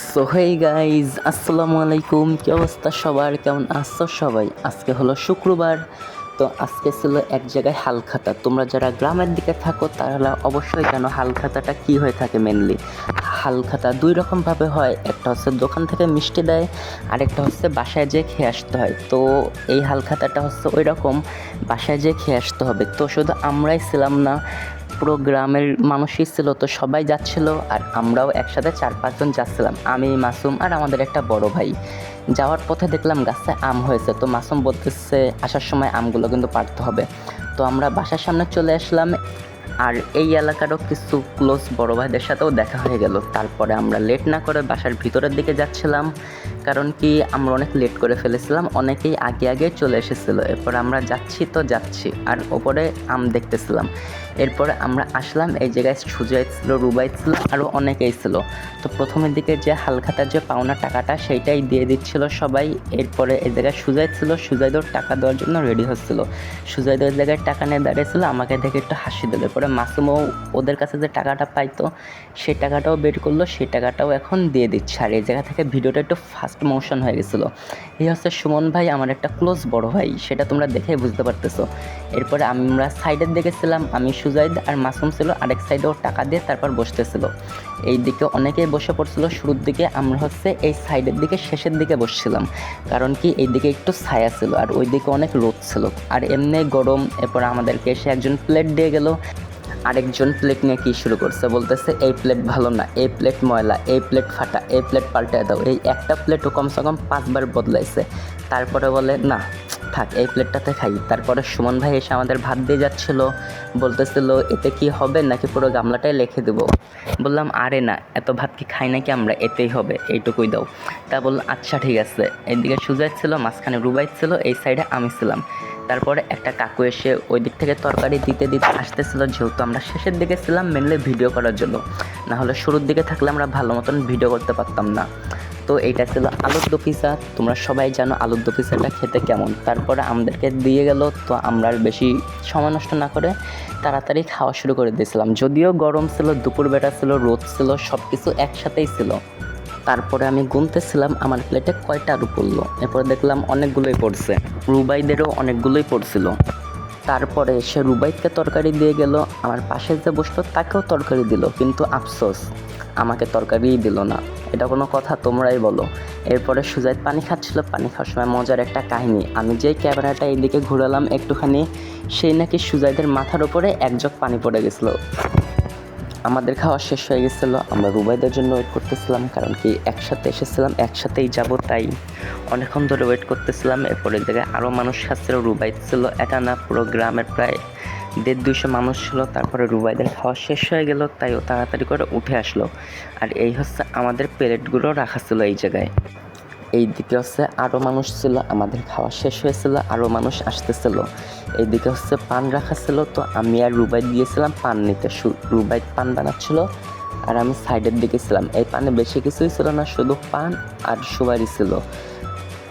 So hey guys, আসসালামু আলাইকুম। কি অবস্থা সবার, কেমন আছো সবাই? আজকে হলো শুক্রবার, তো আজকে ছিল এক জায়গায় হালখাতা। তোমরা যারা গ্রামের দিকে থাকো তারা অবশ্যই জানো হালখাতাটা কি হয়ে থাকে। মেনলি হালখাতা দুই রকমভাবে হয়, একটা হচ্ছে দোকান থেকে মিষ্টি দেয়, আরেকটা হচ্ছে বাসায় যেয়ে খেয়ে আসতে হয়। তো এই হালখাতাটা হচ্ছে ওই রকম, বাসায় যেয়ে খেয়ে আসতে হবে। তো শুধু আমরাই ছিলাম না, পুরো গ্রামের মানুষই ছিল। তো সবাই যাচ্ছিল আর আমরাও একসাথে 4-5 জন যাচ্ছিলাম, আমি, মাসুম আর আমাদের একটা বড় ভাই। যাওয়ার পথে দেখলাম গাছে আম হয়েছে, তো মাসুম বলতেছে আসার সময় আমগুলো কিন্তু পাড়তে হবে। তো আমরা বাসার সামনে চলে আসলাম, আর এই এলাকারও কিছু ক্লোজ বড় ভাইদের সাথেও দেখা হয়ে গেল। তারপরে আমরা লেট না করে বাসার ভিতরের দিকে যাচ্ছিলাম, কারণ কি আমরা অনেক লেট করে ফেলেছিলাম, অনেকেই আগে আগে চলে এসেছিলো। এরপর আমরা যাচ্ছি আর ওপরে আম দেখতেছিলাম। এরপরে আমরা আসলাম, এই জায়গায় সুজয় ছিল, রুবাই ছিল, আরও অনেকেই ছিল। তো প্রথমের দিকে যে হালখাতার যে পাওনা টাকাটা সেইটাই দিয়ে দিচ্ছিল সবাই। এরপরে এই জায়গায় সুজয় ছিল, সুজয়দের টাকা দেওয়ার জন্য রেডি হচ্ছিল। সুজয়দের জায়গায় টাকা নিয়ে দাঁড়িয়েছিল, আমাকে দেখে একটু হাসি দিল। এরপরে মাসুমও ওদের কাছে যে টাকাটা পাইতো সেই টাকাটাও বের করলো, সেই টাকাটাও এখন দিয়ে দিচ্ছে। আর এই জায়গা থেকে ভিডিওটা একটু ফাস্ট মোশন হয়ে গেছিলো। এই হচ্ছে সুমন ভাই, আমার একটা ক্লোজ বড় ভাই, সেটা তোমরা দেখেই বুঝতে পারতেছো। এরপরে আমরা সাইডের দিকে ছিলাম, আমি সুজাইদ আর মাসুম ছিল আরেক সাইডেও টাকা দিয়ে তারপর বসতেছিল। এই দিকে অনেকেই বসে পড়ছিল শুরুর দিকে, আমরা হচ্ছে এই সাইডের দিকে শেষের দিকে বসছিলাম, কারণ কি এই দিকে একটু ছায়া ছিল আর ওই দিকে অনেক রোদ ছিল আর এমনি গরম। এরপর আমাদেরকে এসে একজন প্লেট দিয়ে গেল, আরেকজন প্লেট নিয়ে কী শুরু করছে, বলতেছে এই প্লেট ভালো না, এই প্লেট ময়লা, এই প্লেট ফাটা, এই প্লেট পাল্টে দাও। এই একটা প্লেটও কমসে কম 5বার বদলাইছে। তারপরে বলে না থাক, এই প্লেটটাতে খাই। তারপরে সুমন ভাই এসে আমাদের ভাত দিয়ে যাচ্ছিল, বলতেছিল এতে কি হবে নাকি পুরো গামলাটাই লিখে দেবো। বললাম আরে না, এত ভাত কি খাই নাকি আমরা, এতেই হবে, এইটুকুই দাও। তা বলল আচ্ছা ঠিক আছে। এইদিকে সুজাই ছিল, মাঝখানে রুবাই ছিল, এই সাইডে আমি ছিলাম। তারপরে একটা কাকু এসে ওই দিক থেকে তরকারি দিতে দিতে আসতেছিল, যেহেতু আমরা শেষের দিকে ছিলাম মেনলি ভিডিও করার জন্য, না হলে শুরুর দিকে থাকলে আমরা ভালো মতন ভিডিও করতে পারতাম না। তো এইটা ছিল আলুর দো পিজা, তোমরা সবাই জানো আলুর দো পিজাটা খেতে কেমন। তারপরে আমাদেরকে দিয়ে গেল, তো আমরা আর বেশি সময় নষ্ট না করে তাড়াতাড়ি খাওয়া শুরু করে দিয়েছিলাম। যদিও গরম ছিল, দুপুরবেলা ছিল, রোদ ছিল, সব কিছু একসাথেই ছিল। তারপরে আমি গুনতেছিলাম আমার প্লেটে কয়টা আলু পড়লো, এরপরে দেখলাম অনেকগুলোই পড়ছে, রুবাইদেরও অনেকগুলোই পড়ছিল। তারপরে সে রুবাইদকে তরকারি দিয়ে গেল, আমার পাশে যে বসলো তাকেও তরকারি দিল, কিন্তু আফসোস আমাকে তরকারিই দিল না। এটা কোনো কথা, তোমরাই বলো। এরপরে সুজাইদ পানি খাচ্ছিল, পানি খাওয়ার সময় মজার একটা কাহিনী, আমি যেই ক্যামেরাটা এইদিকে ঘুরালাম একটুখানি, সেই নাকি সুজাইদের মাথার উপরে এক জগ পানি পড়ে গেছিলো। আমাদের খাওয়া শেষ হয়ে গেছিলো, আমরা রুবাইদের জন্য ওয়েট করতেছিলাম, কারণ কি একসাথে এসেছিলাম একসাথেই যাব, তাই অনেকক্ষণ ধরে ওয়েট করতেছিলাম। এরপরে জায়গায় আরও মানুষ খাচ্ছিল, রুবাইদ ছিল একা না, পুরো গ্রামের প্রায় 150-200 মানুষ ছিল। তারপরে রুবাইদের খাওয়া শেষ হয়ে গেল, তাই ও তাড়াতাড়ি করে উঠে আসলো। আর এই হচ্ছে আমাদের প্লেটগুলো রাখা ছিল এই জায়গায়। এই দিকে হচ্ছে আরও মানুষ ছিল, আমাদের খাওয়া শেষ হয়েছিল, আরও মানুষ আসতেছিল। এইদিকে হচ্ছে পান রাখা ছিল, তো আমি আর রুবাই গিয়েছিলাম পান নিতে। রুবাই পান বানাচ্ছিল আর আমি সাইডের দিকে ছিলাম। এই পানে বেশি কিছুই ছিল না, শুধু পান আর সুপারি ছিল।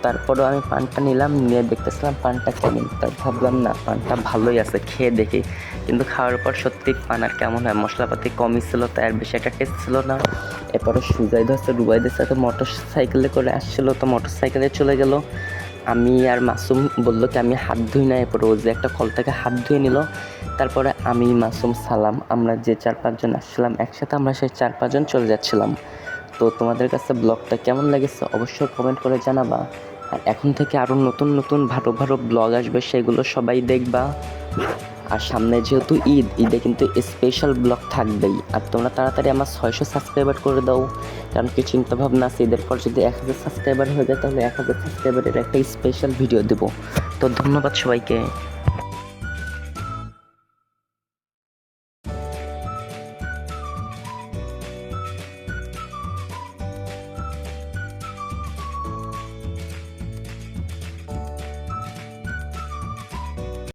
তারপরও আমি পানটা নিলাম, নিয়ে দেখতেছিলাম পানটা কেমন। তাই ভাবলাম না পানটা ভালোই আছে, খেয়ে দেখি। কিন্তু খাওয়ার পর সত্যি পান আর কেমন হয়, মশলাপাতি কমই ছিল, তাই আর বেশি একটা টেস্ট ছিল না। এরপরে সুজাইদ হচ্ছে রুবাইদের সাথে মোটর সাইকেলে করে আসছিলো, তো মোটর সাইকেলে চলে গেল। আমি আর মাসুম বললো কি আমি হাত ধুই না, এরপরে ও যে একটা কল থেকে হাত ধুয়ে নিল। তারপরে আমি, মাসুম, সালাম, আমরা যে 4-5 জন আসছিলাম একসাথে, আমরা সেই 4-5 জন চলে যাচ্ছিলাম। তো তোমাদের কাছে ব্লগটা কেমন লেগেছে অবশ্যই কমেন্ট করে জানাবা। আর এখন থেকে আরও নতুন নতুন ভালো ভালো ব্লগ আসবে, সেগুলো সবাই দেখবা। আর সামনে যেহেতু ঈদে কিন্তু স্পেশাল ব্লগ থাকবেই। আর তোমরা তাড়াতাড়ি আমার 600 সাবস্ক্রাইবার করে দাও, কারণ কি চিন্তাভাবনা আছে ঈদের পর যদি 1000 সাবস্ক্রাইবার হয়ে যায় তাহলে 1000 সাবস্ক্রাইবারের একটা স্পেশাল ভিডিও দেবো। তো ধন্যবাদ সবাইকে।